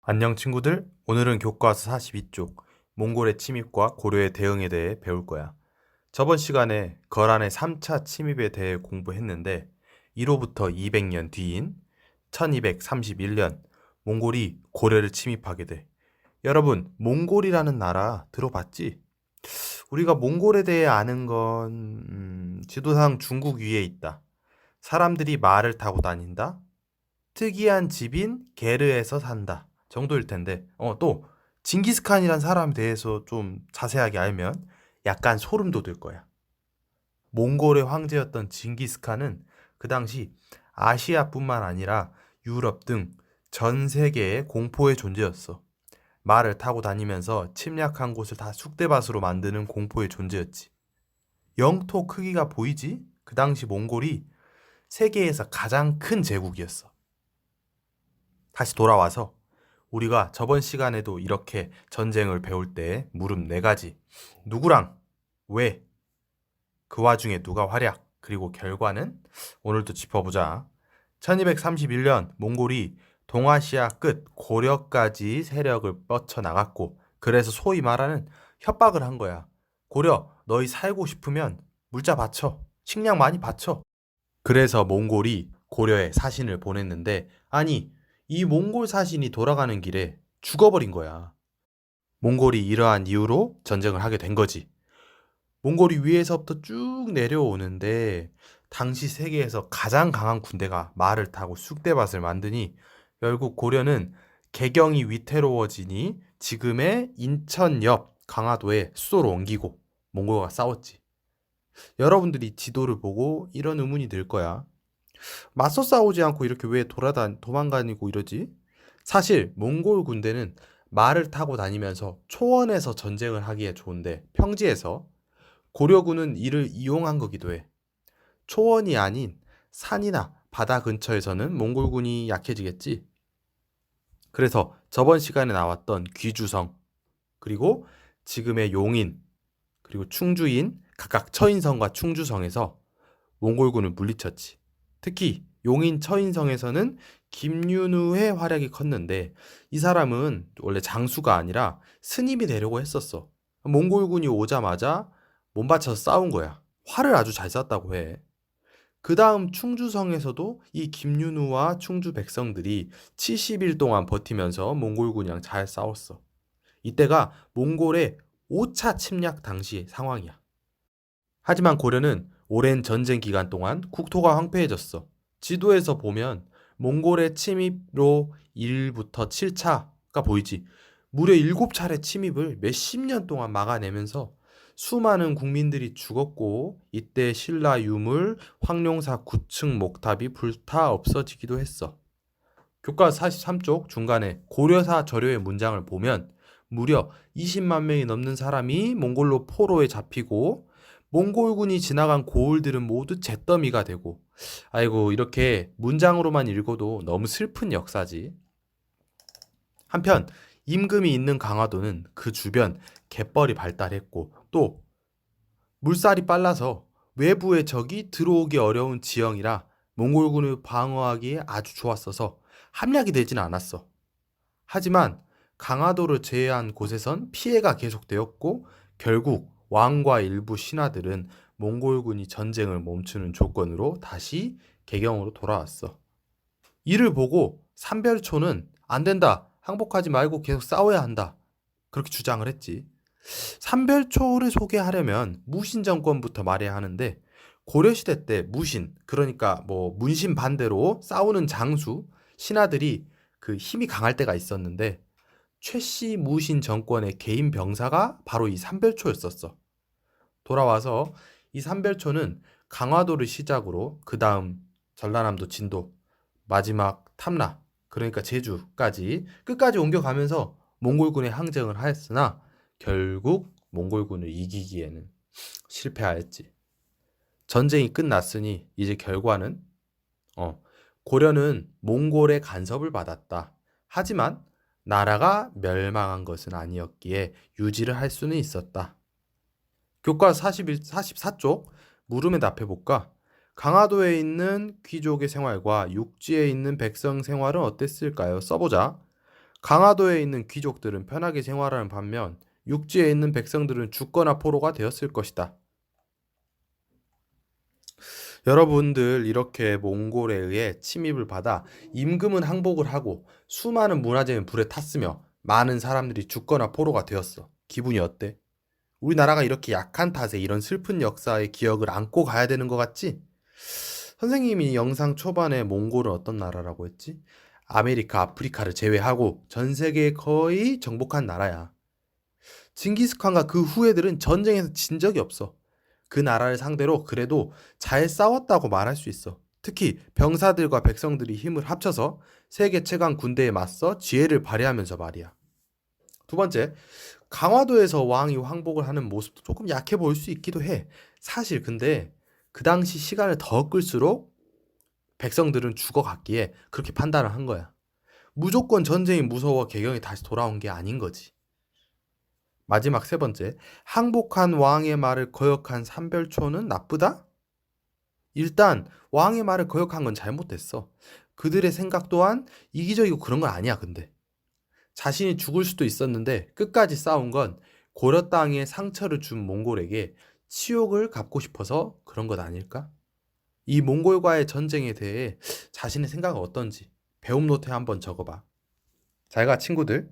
안녕 친구들, 오늘은 교과서 42쪽 몽골의 침입과 고려의 대응에 대해 배울 거야. 저번 시간에 거란의 3차 침입에 대해 공부했는데 1호부터 200년 뒤인 1231년 몽골이 고려를 침입하게 돼. 여러분, 몽골이라는 나라 들어봤지? 우리가 몽골에 대해 아는 건 지도상 중국 위에 있다. 사람들이 말을 타고 다닌다. 특이한 집인 게르에서 산다 정도일 텐데 또 징기스칸이란 사람에 대해서 좀 자세하게 알면 약간 소름 돋을 거야. 몽골의 황제였던 징기스칸은 그 당시 아시아뿐만 아니라 유럽 등 전 세계의 공포의 존재였어. 말을 타고 다니면서 침략한 곳을 다 쑥대밭으로 만드는 공포의 존재였지. 영토 크기가 보이지? 그 당시 몽골이 세계에서 가장 큰 제국이었어. 다시 돌아와서 우리가 저번 시간에도 이렇게 전쟁을 배울 때 물음 네 가지. 누구랑, 왜, 그 와중에 누가 활약, 그리고 결과는 오늘도 짚어보자. 1231년 몽골이 동아시아 끝 고려까지 세력을 뻗쳐나갔고, 그래서 소위 말하는 협박을 한 거야. 고려, 너희 살고 싶으면 물자 바쳐. 식량 많이 바쳐. 그래서 몽골이 고려에 사신을 보냈는데, 아니, 이 몽골 사신이 돌아가는 길에 죽어버린 거야. 몽골이 이러한 이유로 전쟁을 하게 된 거지. 몽골이 위에서부터 쭉 내려오는데, 당시 세계에서 가장 강한 군대가 말을 타고 쑥대밭을 만드니, 결국 고려는 개경이 위태로워지니 지금의 인천 옆 강화도에 수도를 옮기고 몽골과 싸웠지. 여러분들이 지도를 보고 이런 의문이 들 거야. 맞서 싸우지 않고 이렇게 왜 도망다니고 이러지? 사실 몽골 군대는 말을 타고 다니면서 초원에서 전쟁을 하기에 좋은데 평지에서 고려군은 이를 이용한 거기도 해. 초원이 아닌 산이나 바다 근처에서는 몽골군이 약해지겠지. 그래서 저번 시간에 나왔던 귀주성, 그리고 지금의 용인, 그리고 충주인, 각각 처인성과 충주성에서 몽골군을 물리쳤지. 특히 용인 처인성에서는 김윤우의 활약이 컸는데 이 사람은 원래 장수가 아니라 스님이 되려고 했었어. 몽골군이 오자마자 몸바쳐서 싸운 거야. 활을 아주 잘 쐈다고 해. 그 다음 충주성에서도 이 김윤우와 충주 백성들이 70일 동안 버티면서 몽골군이랑 잘 싸웠어. 이때가 몽골의 5차 침략 당시 상황이야. 하지만 고려는 오랜 전쟁 기간 동안 국토가 황폐해졌어. 지도에서 보면 몽골의 침입로 1부터 7차가 보이지. 무려 7차례 침입을 몇십 년 동안 막아내면서 수많은 국민들이 죽었고 이때 신라 유물, 황룡사 9층 목탑이 불타 없어지기도 했어. 교과 43쪽 중간에 고려사 저료의 문장을 보면 무려 20만 명이 넘는 사람이 몽골로 포로에 잡히고 몽골군이 지나간 고을들은 모두 잿더미가 되고 아이고 이렇게 문장으로만 읽어도 너무 슬픈 역사지. 한편 임금이 있는 강화도는 그 주변 갯벌이 발달했고 또 물살이 빨라서 외부의 적이 들어오기 어려운 지형이라 몽골군을 방어하기에 아주 좋았어서 함락이 되진 않았어. 하지만 강화도를 제외한 곳에선 피해가 계속되었고 결국 왕과 일부 신하들은 몽골군이 전쟁을 멈추는 조건으로 다시 개경으로 돌아왔어. 이를 보고 삼별초는 안 된다. 항복하지 말고 계속 싸워야 한다. 그렇게 주장을 했지. 삼별초를 소개하려면 무신 정권부터 말해야 하는데 고려시대 때 무신, 그러니까 뭐 문신 반대로 싸우는 장수, 신하들이 그 힘이 강할 때가 있었는데 최씨 무신 정권의 개인 병사가 바로 이 삼별초였었어. 돌아와서 이 삼별초는 강화도를 시작으로 그 다음 전라남도 진도, 마지막 탐라, 그러니까 제주까지 끝까지 옮겨가면서 몽골군의 항쟁을 하였으나 결국 몽골군을 이기기에는 실패하였지. 전쟁이 끝났으니 이제 결과는 고려는 몽골의 간섭을 받았다. 하지만 나라가 멸망한 것은 아니었기에 유지를 할 수는 있었다. 교과 44쪽 물음에 답해볼까? 강화도에 있는 귀족의 생활과 육지에 있는 백성 생활은 어땠을까요? 써보자. 강화도에 있는 귀족들은 편하게 생활하는 반면 육지에 있는 백성들은 죽거나 포로가 되었을 것이다. 여러분들 이렇게 몽골에 의해 침입을 받아 임금은 항복을 하고 수많은 문화재는 불에 탔으며 많은 사람들이 죽거나 포로가 되었어. 기분이 어때? 우리나라가 이렇게 약한 탓에 이런 슬픈 역사의 기억을 안고 가야 되는 것 같지? 선생님이 영상 초반에 몽골은 어떤 나라라고 했지? 아메리카, 아프리카를 제외하고 전 세계에 거의 정복한 나라야. 징기스칸과 그 후예들은 전쟁에서 진 적이 없어. 그 나라를 상대로 그래도 잘 싸웠다고 말할 수 있어. 특히 병사들과 백성들이 힘을 합쳐서 세계 최강 군대에 맞서 지혜를 발휘하면서 말이야. 두 번째, 강화도에서 왕이 항복을 하는 모습도 조금 약해 보일 수 있기도 해. 사실 근데 그 당시 시간을 더 끌수록 백성들은 죽어갔기에 그렇게 판단을 한 거야. 무조건 전쟁이 무서워 개경이 다시 돌아온 게 아닌 거지. 마지막 세 번째, 항복한 왕의 말을 거역한 삼별초는 나쁘다? 일단 왕의 말을 거역한 건 잘못됐어. 그들의 생각 또한 이기적이고 그런 건 아니야, 근데. 자신이 죽을 수도 있었는데 끝까지 싸운 건 고려 땅에 상처를 준 몽골에게 치욕을 갚고 싶어서 그런 것 아닐까? 이 몽골과의 전쟁에 대해 자신의 생각은 어떤지 배움 노트에 한번 적어봐. 잘 가, 친구들.